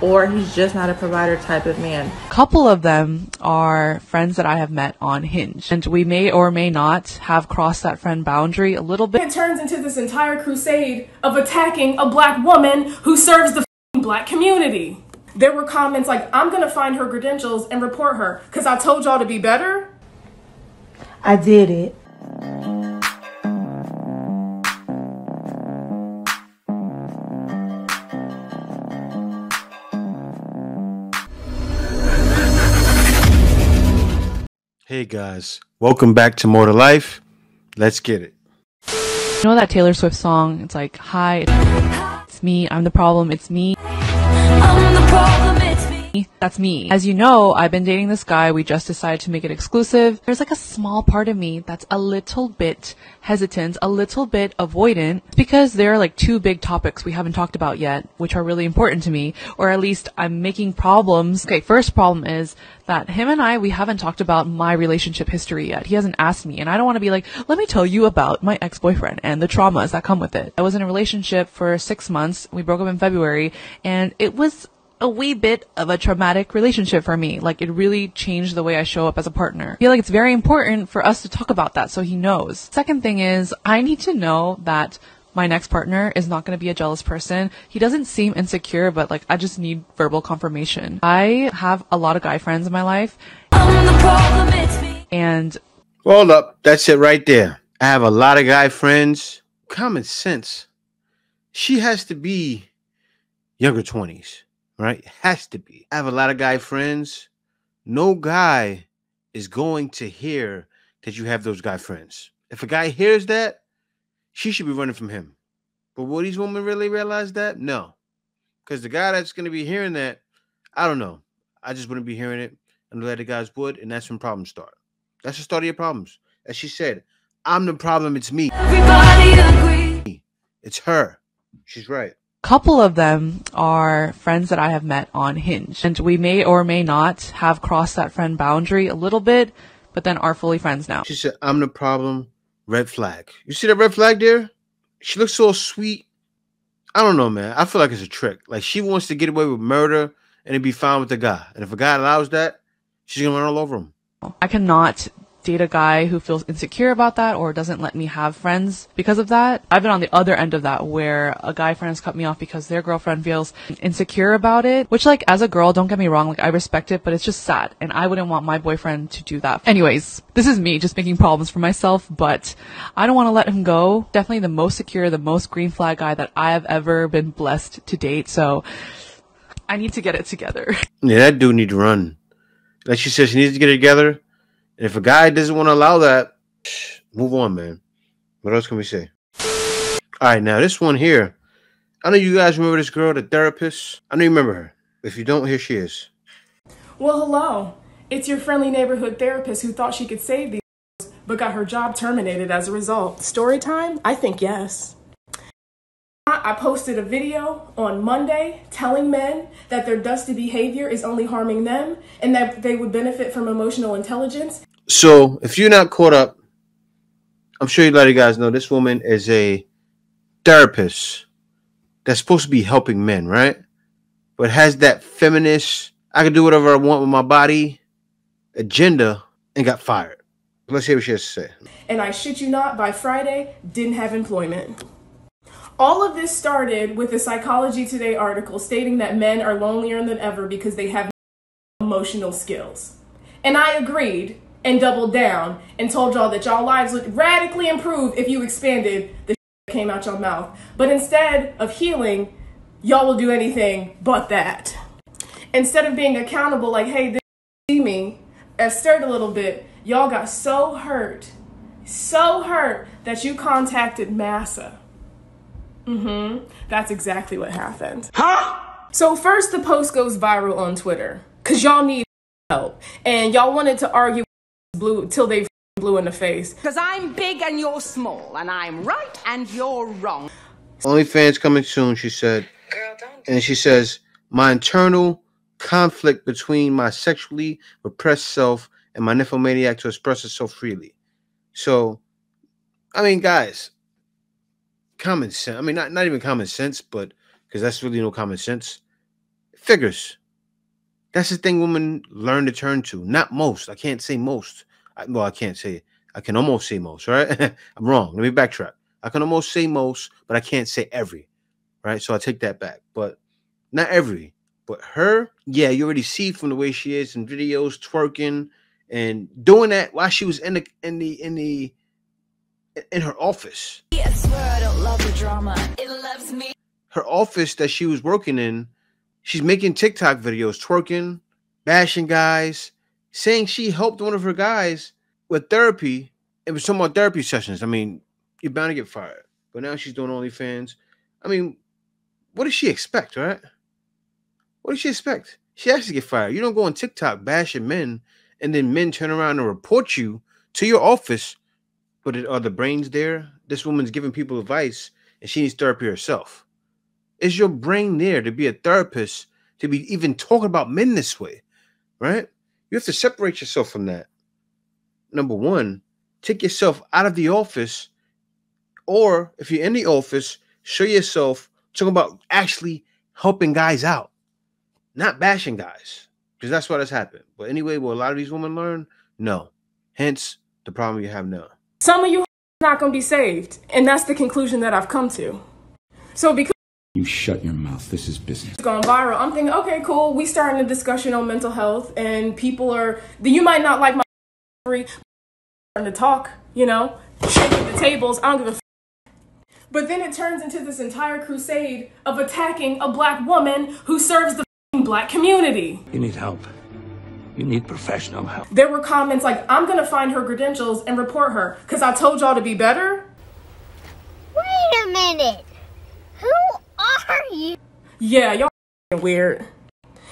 or he's just not a provider type of man. A couple of them are friends that I have met on Hinge, and we may or may not have crossed that friend boundary a little bit. It turns into this entire crusade of attacking a black woman who serves the black community. There were comments like, I'm gonna find her credentials and report her because I told y'all to be better. I did it. Hey guys, welcome back to More to Life. Let's get it. You know that Taylor Swift song? It's like, hi, it's me, I'm the problem, it's me. I'm the problem, it's me. That's me. As you know, I've been dating this guy. We just decided to make it exclusive. There's like a small part of me that's a little bit hesitant, a little bit avoidant, because there are like two big topics we haven't talked about yet, which are really important to me, or at least I'm making problems. Okay, first problem is that him and we haven't talked about my relationship history yet. He hasn't asked me, and I don't want to be like, let me tell you about my ex-boyfriend and the traumas that come with it. I was in a relationship for 6 months. We broke up in February, and it was a wee bit of a traumatic relationship for me. Like, it really changed the way I show up as a partner. I feel like it's very important for us to talk about that so he knows. Second thing is, I need to know that my next partner is not going to be a jealous person. He doesn't seem insecure, but like, I just need verbal confirmation. I have a lot of guy friends in my life. I'm the problem, it's me. And Hold up, that's it right there. I have a lot of guy friends. Common sense. She has to be younger 20s, right? Has to be. I have a lot of guy friends. No guy is going to hear that you have those guy friends. If a guy hears that, she should be running from him. But will these women really realize that? No. Because the guy that's going to be hearing that, I don't know. I just wouldn't be hearing it. And the other guys would. And that's when problems start. That's the start of your problems. As she said, I'm the problem. It's me. Everybody agree. It's her. She's right. couple of them are friends that I have met on Hinge, and we may or may not have crossed that friend boundary a little bit, but then are fully friends now. She said, I'm the problem. Red flag. You see that red flag there? She looks so sweet. I don't know, man. I feel like it's a trick. Like, she wants to get away with murder and be fine with the guy. And if a guy allows that, she's going to run all over him. I cannot date a guy who feels insecure about that or doesn't let me have friends because of that. I've been on the other end of that, where a guy friend has cut me off because their girlfriend feels insecure about it, which, like, as a girl, don't get me wrong, like, I respect it, but it's just sad, and I wouldn't want my boyfriend to do that. Anyways, this is me just making problems for myself, but I don't want to let him go. Definitely the most secure, the most green flag guy that I have ever been blessed to date, so I need to get it together. Yeah, that dude need to run. Like she said, she needs to get it together. And if a guy doesn't want to allow that, move on, man. What else can we say? All right, now this one here. I know you guys remember this girl, the therapist. I know you remember her. If you don't, here she is. Well, hello. It's your friendly neighborhood therapist who thought she could save these but got her job terminated as a result. Story time? I think yes. I posted a video on Monday telling men that their dusty behavior is only harming them and that they would benefit from emotional intelligence. So, if you're not caught up, I'm sure you let you guys know this woman is a therapist that's supposed to be helping men, right? But has that feminist, I can do whatever I want with my body agenda, and got fired. Let's hear what she has to say. And I shit you not, by Friday, didn't have employment. All of this started with a Psychology Today article stating that men are lonelier than ever because they have no emotional skills. And I agreed and doubled down and told y'all that y'all lives would radically improve if you expanded the shit that came out your mouth. But instead of healing, y'all will do anything but that. Instead of being accountable, like, hey, this see me, I stirred a little bit, y'all got so hurt that you contacted Massa. That's exactly what happened. Huh? So first the post goes viral on Twitter because y'all need help. And y'all wanted to argue blue till they blew in the face. Because I'm big and you're small, and I'm right and you're wrong. OnlyFans coming soon, she said. Girl, don't. And she says, my internal conflict between my sexually repressed self and my nymphomaniac to express itself freely. So, I mean, guys, common sense. I mean, not even common sense, but because that's really no common sense. Figures. That's the thing women learn to turn to. Not most. I can't say most. I can't say it. I can almost say most, right? I'm wrong. Let me backtrack. I can almost say most, but I can't say every, right? So I take that back. But not every. But her, yeah, you already see from the way she is in videos, twerking and doing that while she was in her office. I swear I don't love the drama. It loves me. Her office that she was working in, she's making TikTok videos, twerking, bashing guys, saying she helped one of her guys with therapy. It was talking about therapy sessions. I mean, you're bound to get fired. But now she's doing OnlyFans. I mean, what does she expect, right? What does she expect? She has to get fired. You don't go on TikTok bashing men and then men turn around and report you to your office. But are the brains there? This woman's giving people advice and she needs therapy herself. Is your brain there to be a therapist, to be even talking about men this way, right? You have to separate yourself from that. Number one, take yourself out of the office, or if you're in the office, show yourself talking about actually helping guys out, not bashing guys, because that's what has happened. But anyway, will a lot of these women learn? No. Hence the problem you have now. Some of you are not going to be saved, and that's the conclusion that I've come to. So because You shut your mouth. This is business. it's gone viral, I'm thinking, okay, cool. We starting a discussion on mental health, and people are. You might not like my starting to talk, you know, shaking the tables. I don't give a. But then it turns into this entire crusade of attacking a black woman who serves the black community. You need help. You need professional help. There were comments like, I'm gonna find her credentials and report her because I told y'all to be better. Wait a minute. Who are you? Yeah, y'all weird.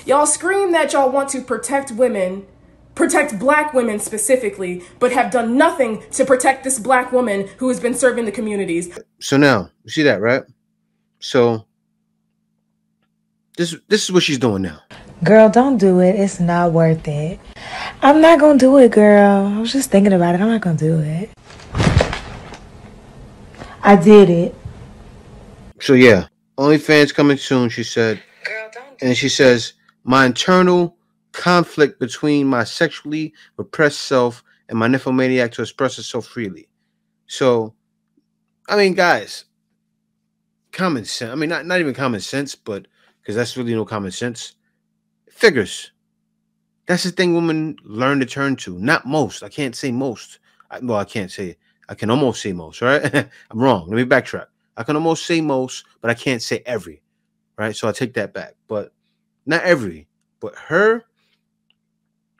Y'all scream that y'all want to protect women, protect black women specifically, but have done nothing to protect this black woman who has been serving the communities. So now, you see that, right? So this is what she's doing now. Girl, don't do it. It's not worth it. I'm not gonna do it, girl. I was just thinking about it. I'm not gonna do it. I did it. So yeah, OnlyFans coming soon, she said. Girl, don't. And she says, my internal conflict between my sexually repressed self and my nymphomaniac to express itself freely. So, I mean, guys, common sense. I mean, not even common sense, but because that's really no common sense. Figures. That's the thing women learn to turn to. Not most. I can't say most. I can't say it. I can almost say most, right? I'm wrong. Let me backtrack. I can almost say most, but I can't say every, right? So I take that back. But not every. But her,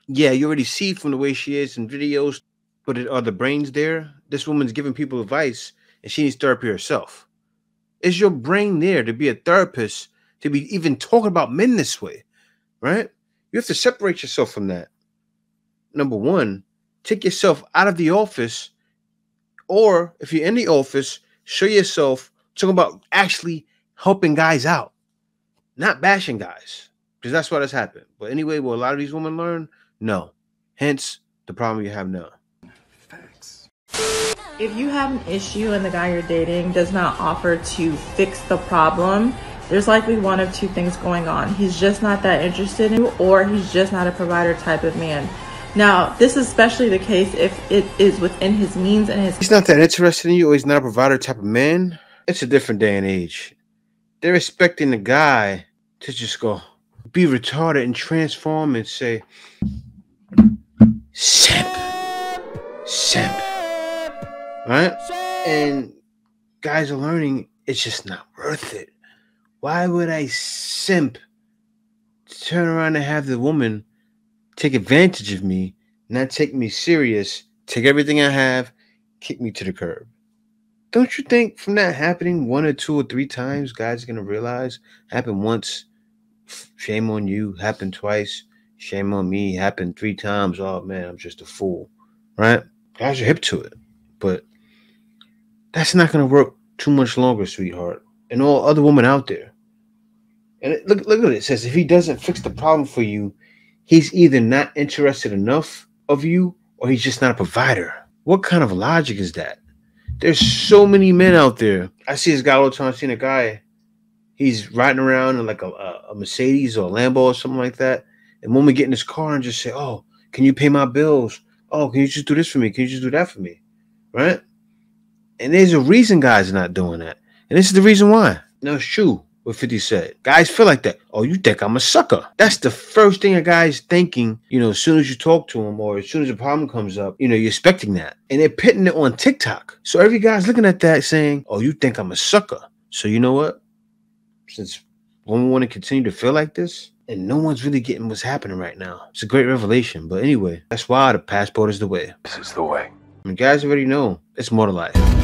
yeah, you already see from the way she is in videos, but are the brains there? This woman's giving people advice and she needs therapy herself. Is your brain there to be a therapist, to be even talking about men this way, right? You have to separate yourself from that. Number one, take yourself out of the office, or if you're in the office, show yourself talking about actually helping guys out, not bashing guys, because that's what has happened. But anyway, will a lot of these women learn? No. Hence the problem you have now. Facts. If you have an issue and the guy you're dating does not offer to fix the problem, there's likely one of two things going on. He's just not that interested in you, or he's just not a provider type of man. Now, this is especially the case if it is within his means and his... He's not that interested in you, or he's not a provider type of man. It's a different day and age. They're expecting the guy to just go be retarded and transform and say, simp, simp, right? And guys are learning it's just not worth it. Why would I simp to turn around and have the woman take advantage of me, not take me serious, take everything I have, kick me to the curb? Don't you think from that happening 1 or 2 or 3 times, guys are going to realize, happened once, shame on you, happened twice, shame on me, happened 3 times, oh man, I'm just a fool, right? Guys are hip to it, but that's not going to work too much longer, sweetheart, and all other women out there. And look at it. It says if he doesn't fix the problem for you, he's either not interested enough of you or he's just not a provider. What kind of logic is that? There's so many men out there. I see this guy all the time. I've seen a guy. he's riding around in like a Mercedes or a Lambo or something like that. And women get in his car and just say, "Oh, can you pay my bills? Oh, can you just do this for me? Can you just do that for me?" Right? And there's a reason guys are not doing that. And this is the reason why. No, it's true what 50 said. Guys feel like that. Oh, you think I'm a sucker. That's the first thing a guy's thinking, as soon as you talk to him or as soon as a problem comes up, you're expecting that. And they're pitting it on TikTok. So every guy's looking at that saying, oh, you think I'm a sucker. So you know what? Since women want to continue to feel like this, and no one's really getting what's happening right now. It's a great revelation. But anyway, that's why the passport is the way. This is the way. And guys already know it's more to life.